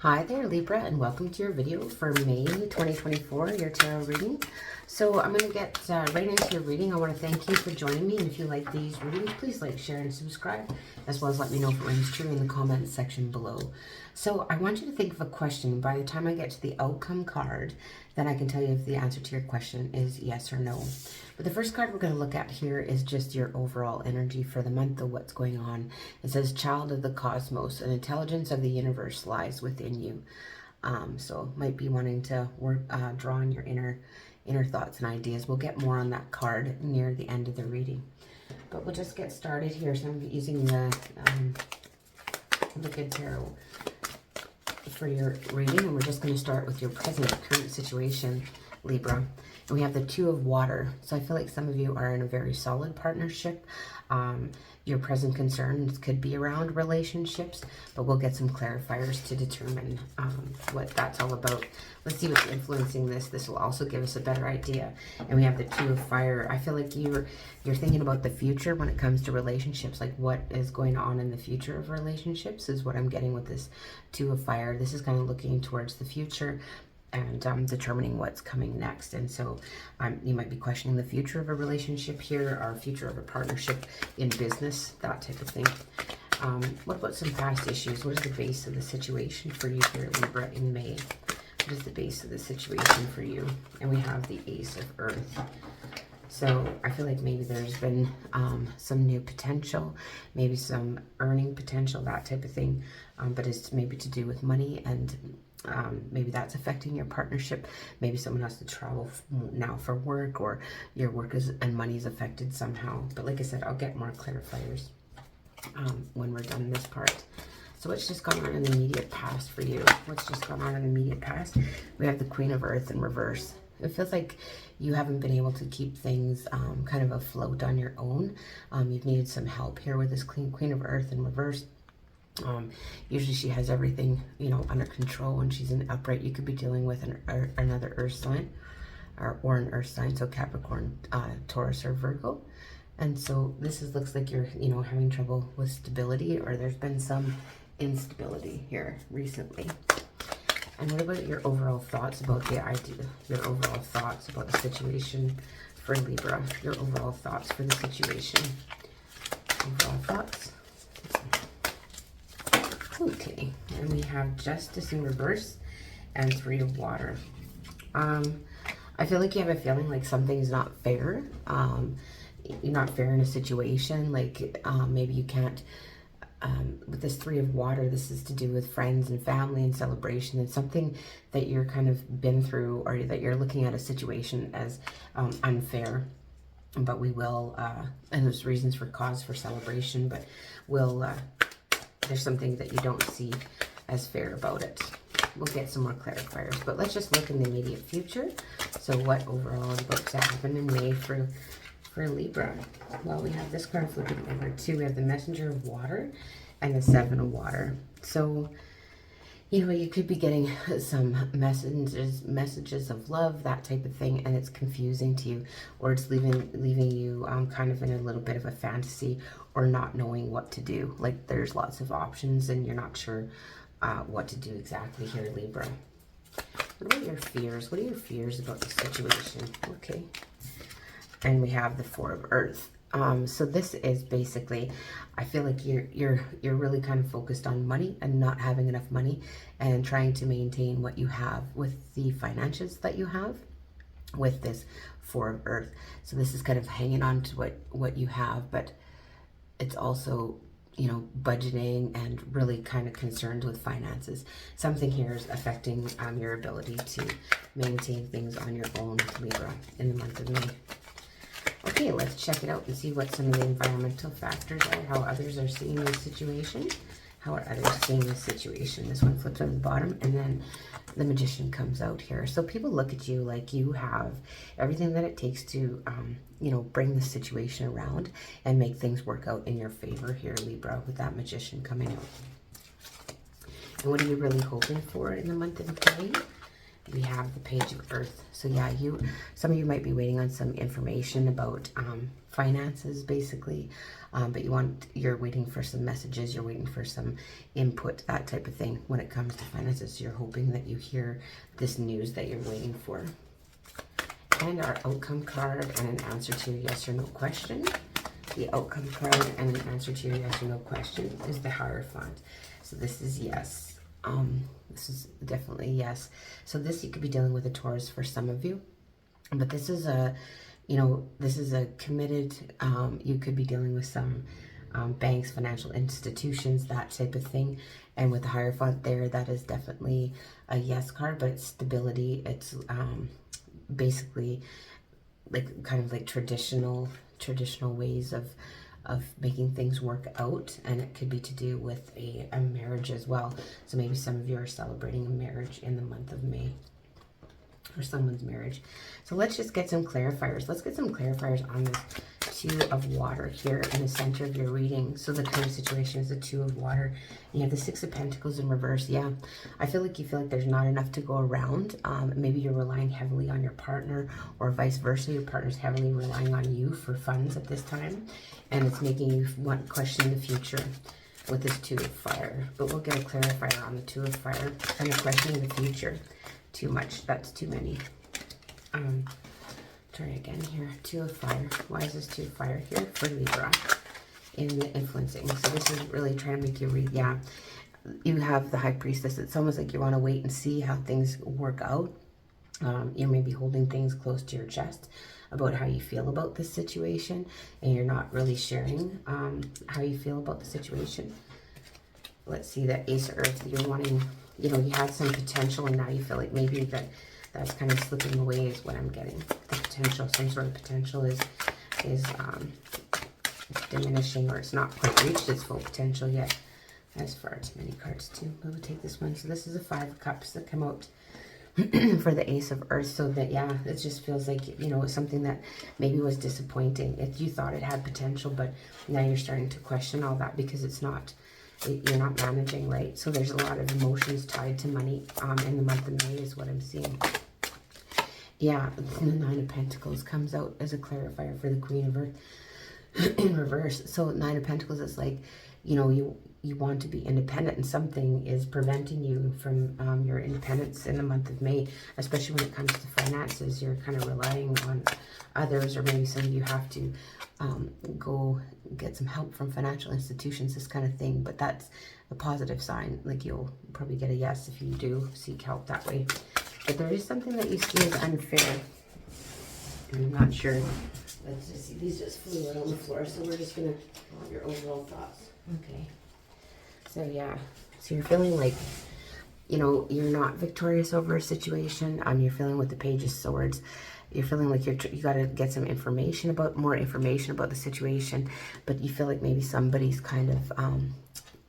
Hi there, Libra, and welcome to your video for May 2024, your tarot reading. So I'm going to get right into your reading. I want to thank you for joining me, and if you like these readings, please like, share, and subscribe, as well as let me know if it rings true in the comments section below. So I want you to think of a question. By the time I get to the outcome card, then I can tell you if the answer to your question is yes or no. But the first card we're going to look at here is just your overall energy for the month of what's going on. It says, Child of the Cosmos, an intelligence of the universe lies within you. So might be wanting to draw on your inner thoughts and ideas. We'll get more on that card near the end of the reading. But we'll just get started here. So I'm using the Good Tarot for your reading, and we're just going to start with your current situation, Libra. And we have the Two of Water. So I feel like some of you are in a very solid partnership. Your present concerns could be around relationships, but we'll get some clarifiers to determine what that's all about. Let's see what's influencing this. This will also give us a better idea. And we have the Two of Fire. I feel like you're thinking about the future when it comes to relationships, like what is going on in the future of relationships is what I'm getting with this Two of Fire. This is kind of looking towards the future and determining what's coming next. And so you might be questioning the future of a relationship here, or future of a partnership in business, that type of thing. What about some past issues? What is the base of the situation for you here, Libra, in May? What is the base of the situation for you? And we have the Ace of Earth. So I feel like maybe there's been some new potential, maybe some earning potential, that type of thing. But it's maybe to do with money, and maybe that's affecting your partnership. Maybe someone has to travel now for work, or your work and money is affected somehow. But like I said, I'll get more clarifiers when we're done this part. So what's just gone on in the immediate past for you? What's just gone on in the immediate past? We have the Queen of Earth in reverse. It feels like you haven't been able to keep things kind of afloat on your own. You've needed some help here with this Queen of Earth in reverse. Usually she has everything, under control when she's in upright. You could be dealing with another earth sign or an earth sign, so Capricorn, Taurus, or Virgo. And so this looks like you're, having trouble with stability, or there's been some instability here recently. And what about your overall thoughts about the idea, your overall thoughts about the situation for Libra, your overall thoughts for the situation, overall thoughts? Okay, and we have Justice in reverse and Three of Water. I feel like you have a feeling like something's not fair. You're not fair in a situation, like maybe you can't, with this Three of Water, this is to do with friends and family and celebration, and something that you're kind of been through, or that you're looking at a situation as unfair. But we will, and there's reasons for cause for celebration, but we'll, there's something that you don't see as fair about it. We'll get some more clarifiers, but let's just look in the immediate future. So what overall is about to happen in May for Libra? Well, we have this card flipping over too. We have the Messenger of Water and the Seven of Water. So, you could be getting some messages of love, that type of thing, and it's confusing to you, or it's leaving you kind of in a little bit of a fantasy, or not knowing what to do. Like there's lots of options and you're not sure what to do exactly here, Libra. What about your fears? What are your fears about the situation? Okay. And we have the Four of Earth. So this is basically, I feel like you're really kind of focused on money and not having enough money, and trying to maintain what you have with the finances that you have with this Four of Earth. So this is kind of hanging on to what you have, but it's also, budgeting and really kind of concerned with finances. Something here is affecting your ability to maintain things on your own, Libra, in the month of May. Okay, let's check it out and see what some of the environmental factors are, how others are seeing this situation. How are others seeing this situation? This one flips on the bottom, and then the Magician comes out here. So people look at you like you have everything that it takes to, bring the situation around and make things work out in your favor here, Libra, with that Magician coming out. And what are you really hoping for in the month of May? we have the Page of Earth. So yeah, some of you might be waiting on some information about finances, basically, but you're waiting for some messages, you're waiting for some input, that type of thing when it comes to finances. So you're hoping that you hear this news that you're waiting for. And our outcome card and an answer to your yes or no question. The outcome card and an answer to your yes or no question is the Hierophant. So this is yes. This is definitely yes. So this, you could be dealing with a Taurus for some of you, but this is a, this is a committed, you could be dealing with some banks, financial institutions, that type of thing. And with the Hierophant there, that is definitely a yes card, but it's stability. It's basically like kind of like traditional ways of making things work out, and it could be to do with a marriage as well. So maybe some of you are celebrating a marriage in the month of May, or someone's marriage. So let's just get some clarifiers. Let's get some clarifiers on this Two of Water here in the center of your reading. So the current situation is the Two of Water. You have the Six of Pentacles in reverse. Yeah, I feel like you feel like there's not enough to go around. Maybe you're relying heavily on your partner, or vice versa. Your partner's heavily relying on you for funds at this time, and it's making you want to question the future with this Two of Fire. But we'll get a clarifier on the Two of Fire. Kind of questioning the future. Too much. That's too many. Try again here. Two of Fire. Why is this Two of Fire here for Libra in the influencing? So this is really trying to make you read. Yeah, you have the High Priestess. It's almost like you want to wait and see how things work out. You may be holding things close to your chest about how you feel about this situation, and you're not really sharing how you feel about the situation. Let's see, that Ace of Earth. You're wanting, you had some potential, and now you feel like maybe that's kind of slipping away is what I'm getting. The potential, some sort of potential is diminishing, or it's not quite reached its full potential yet. That's far too many cards too. But we'll take this one. So this is the Five of Cups that come out for the Ace of Earth. So that, yeah, it just feels like, it's something that maybe was disappointing. You thought it had potential, but now you're starting to question all that because it's not, you're not managing right. So there's a lot of emotions tied to money in the month of May is what I'm seeing. Yeah, the Nine of Pentacles comes out as a clarifier for the Queen of Earth in reverse. So Nine of Pentacles is like, you want to be independent, and something is preventing you from your independence in the month of May, especially when it comes to finances. You're kind of relying on others, or maybe some of you have to go get some help from financial institutions, this kind of thing. But that's a positive sign. Like, you'll probably get a yes if you do seek help that way. But there is something that you see as unfair. I'm not sure. Let's just see. These just flew out on the floor, so we're just going to, your overall thoughts. Okay. So, yeah. So you're feeling like, you're not victorious over a situation. You're feeling with the Page of Swords. You're feeling like you got to get some more information about the situation. But you feel like maybe somebody's kind of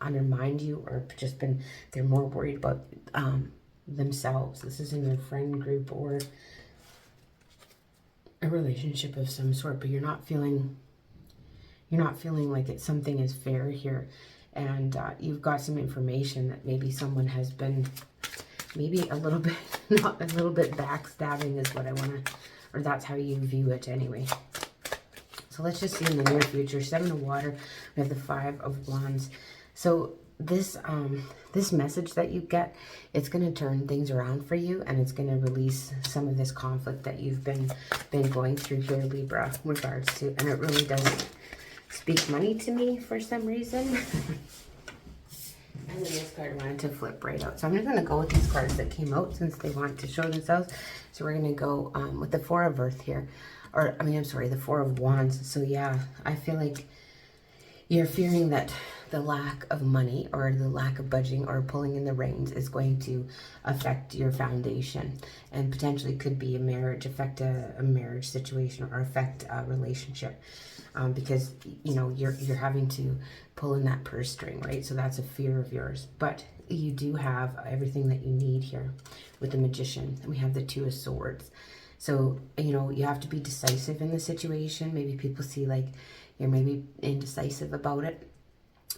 undermined you, or just they're more worried about themselves. This is in your friend group or a relationship of some sort, but you're not feeling like something is fair here. And you've got some information that maybe someone has been maybe a little bit backstabbing is what I want to, or that's how you view it anyway. So let's just see in the near future. Seven of Water, we have the Five of Wands. So this message that you get, it's going to turn things around for you, and it's going to release some of this conflict that you've been going through here, Libra, in regards to, and it really doesn't speak money to me for some reason. And then this card wanted to flip right out. So I'm just going to go with these cards that came out since they want to show themselves. So we're going to go with the Four of Earth here. The Four of Wands. So yeah, I feel like you're fearing that the lack of money, or the lack of budgeting, or pulling in the reins is going to affect your foundation, and potentially could be affect a marriage situation, or affect a relationship, because you're having to pull in that purse string, right? So that's a fear of yours, but you do have everything that you need here with the Magician, and we have the Two of Swords. So you have to be decisive in the situation. Maybe people see like you're maybe indecisive about it.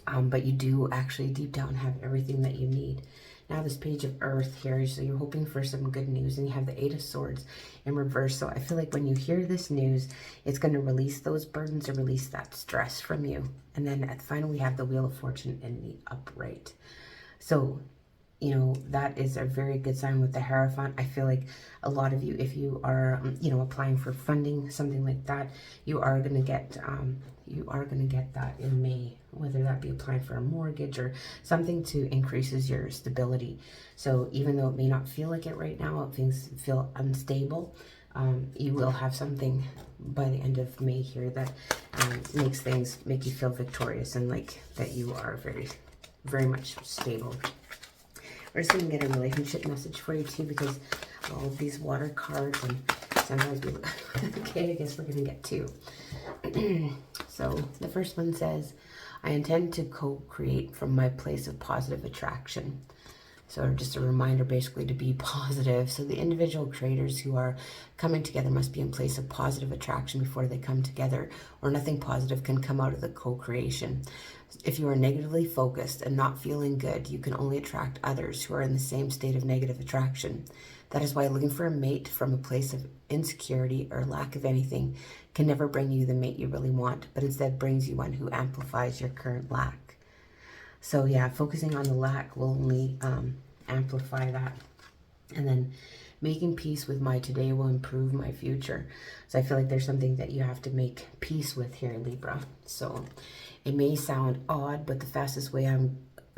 but you do actually deep down have everything that you need. Now this Page of Earth here, so you're hoping for some good news, and you have the Eight of Swords in reverse. So I feel like when you hear this news, it's going to release those burdens or release that stress from you. And then at the final, we have the Wheel of Fortune in the upright. So, you know, that is a very good sign with the Hierophant. I feel like a lot of you, if you are, you know, applying for funding, something like that, you are going to get that in May, whether that be applying for a mortgage or something to increases your stability. So even though it may not feel like it right now, things feel unstable, you will have something by the end of May here that make you feel victorious and like that you are very, very much stable. We're just going to get a relationship message for you too, because all of these water cards, and sometimes we okay, I guess we're going to get two. So the first one says, I intend to co-create from my place of positive attraction. So just a reminder basically to be positive. So the individual creators who are coming together must be in place of positive attraction before they come together, or nothing positive can come out of the co-creation. If you are negatively focused and not feeling good, you can only attract others who are in the same state of negative attraction. That is why looking for a mate from a place of insecurity or lack of anything can never bring you the mate you really want, but instead brings you one who amplifies your current lack. So yeah, focusing on the lack will only amplify that. And then making peace with my today will improve my future. So I feel like there's something that you have to make peace with here, Libra. So it may sound odd, but the fastest way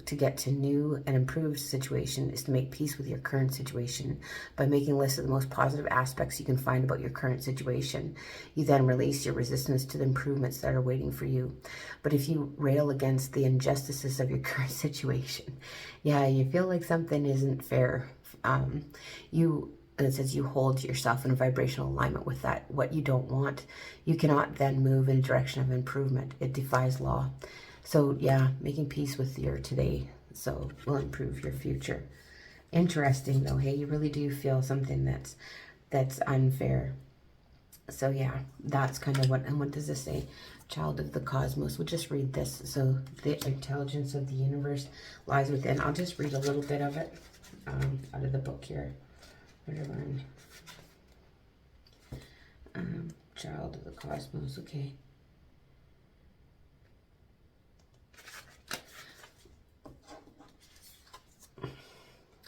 to get to new and improved situation is to make peace with your current situation by making a list of the most positive aspects you can find about your current situation. You then release your resistance to the improvements that are waiting for you. But if you rail against the injustices of your current situation, yeah, you feel like something isn't fair. And it says you hold yourself in a vibrational alignment with that, what you don't want. You cannot then move in a direction of improvement. It defies law. So yeah, making peace with your today so will improve your future. Interesting though, hey, you really do feel something that's unfair. So yeah, that's kind of and what does this say? Child of the cosmos. We'll just read this. So the intelligence of the universe lies within. I'll just read a little bit of it out of the book here. Child of the cosmos, okay.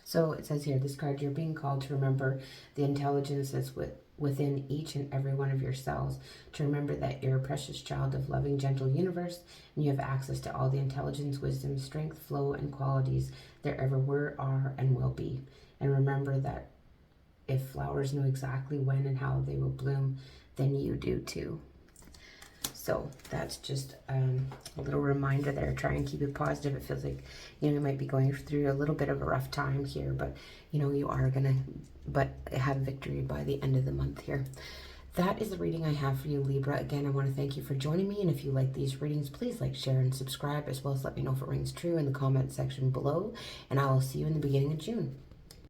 So it says here, this card, you're being called to remember the intelligence that's within each and every one of your cells, to remember that you're a precious child of loving, gentle universe, and you have access to all the intelligence, wisdom, strength, flow, and qualities there ever were, are, and will be. And remember that if flowers know exactly when and how they will bloom, then you do too. So that's just a little reminder there. Try and keep it positive. It feels like, you know, you might be going through a little bit of a rough time here, but, you know, you are going to have victory by the end of the month here. That is the reading I have for you, Libra. Again, I want to thank you for joining me. And if you like these readings, please like, share, and subscribe, as well as let me know if it rings true in the comment section below. And I will see you in the beginning of June.